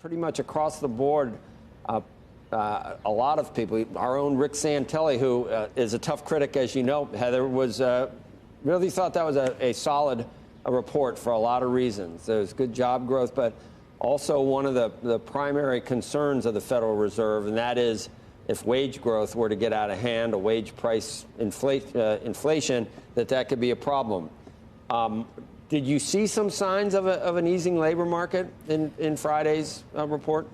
pretty much across the board, a lot of people, our own Rick Santelli, who is a tough critic, as you know, Heather, was really thought that was a solid report for a lot of reasons. There's good job growth, but also one of the primary concerns of the Federal Reserve, and that is if wage growth were to get out of hand, a wage price inflation, that could be a problem. Did you see some signs of an easing labor market in Friday's report?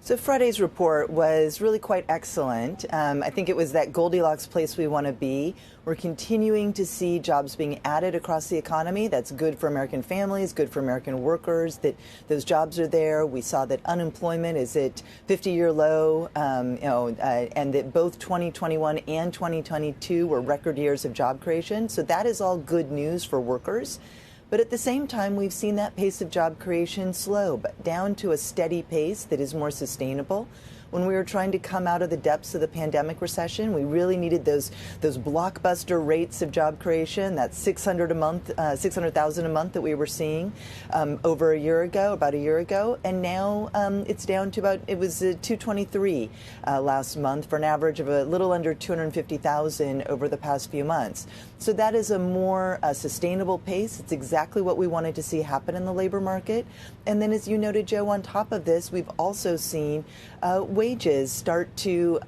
So Friday's report was really quite excellent. I think it was that Goldilocks place we want to be. We're continuing to see jobs being added across the economy. That's good for American families, good for American workers, that those jobs are there. We saw that unemployment is at 50-year low, and that both 2021 and 2022 were record years of job creation. So that is all good news for workers. But at the same time, we've seen that pace of job creation slow, but down to a steady pace that is more sustainable. When we were trying to come out of the depths of the pandemic recession, we really needed those blockbuster rates of job creation, that 600,000 a month that we were seeing over a year ago, about a year ago, and now it's down to it was 223 last month for an average of a little under 250,000 over the past few months. So that is a more sustainable pace. It's exactly what we wanted to see happen in the labor market. And then, as you noted, Joe, on top of this, we've also seen wages start to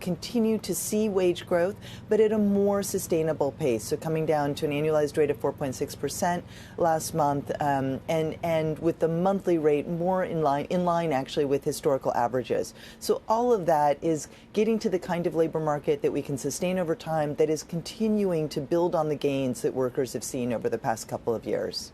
continue to see wage growth, but at a more sustainable pace. So coming down to an annualized rate of 4.6% last month, and with the monthly rate more in line actually with historical averages. So all of that is getting to the kind of labor market that we can sustain over time, that is continuing to build on the gains that workers have seen over the past couple of years.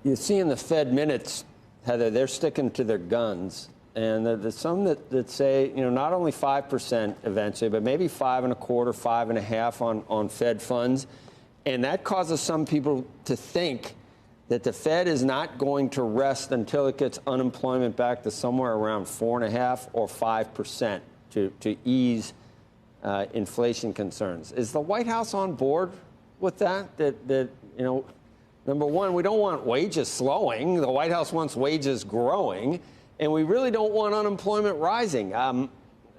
You see in the Fed minutes, Heather, they're sticking to their guns. And there's some that say, not only 5% eventually, but maybe 5.25%, 5.5% on Fed funds. And that causes some people to think that the Fed is not going to rest until it gets unemployment back to somewhere around 4.5% or 5% to ease inflation concerns. Is the White House on board with that? Number one, we don't want wages slowing. The White House wants wages growing. And we really don't want unemployment rising.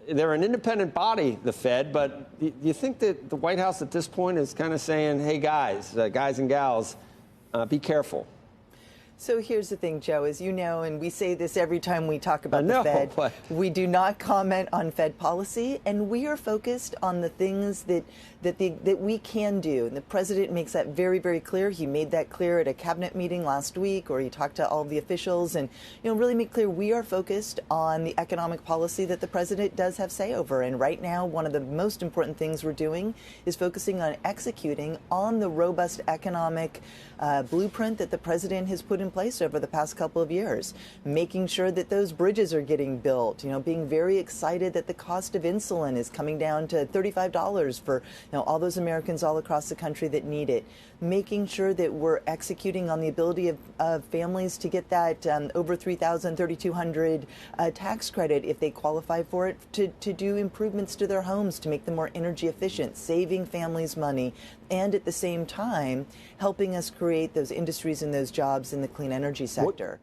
They're an independent body, the Fed, but do you think that the White House at this point is kind of saying, hey, guys and gals, be careful? So here's the thing, Joe, as you know, and we say this every time we talk about the Fed, we do not comment on Fed policy, and we are focused on the things that we can do. And the president makes that very, very clear. He made that clear at a cabinet meeting last week, or he talked to all the officials and really made clear we are focused on the economic policy that the president does have say over. And right now, one of the most important things we're doing is focusing on executing on the robust economic blueprint that the president has put in place over the past couple of years, making sure that those bridges are getting built, being very excited that the cost of insulin is coming down to $35 for all those Americans all across the country that need it, making sure that we're executing on the ability of families to get that over $3,000, $3,200 tax credit if they qualify for it, to do improvements to their homes to make them more energy efficient, saving families money, and at the same time helping us create those industries and those jobs in the clean energy sector.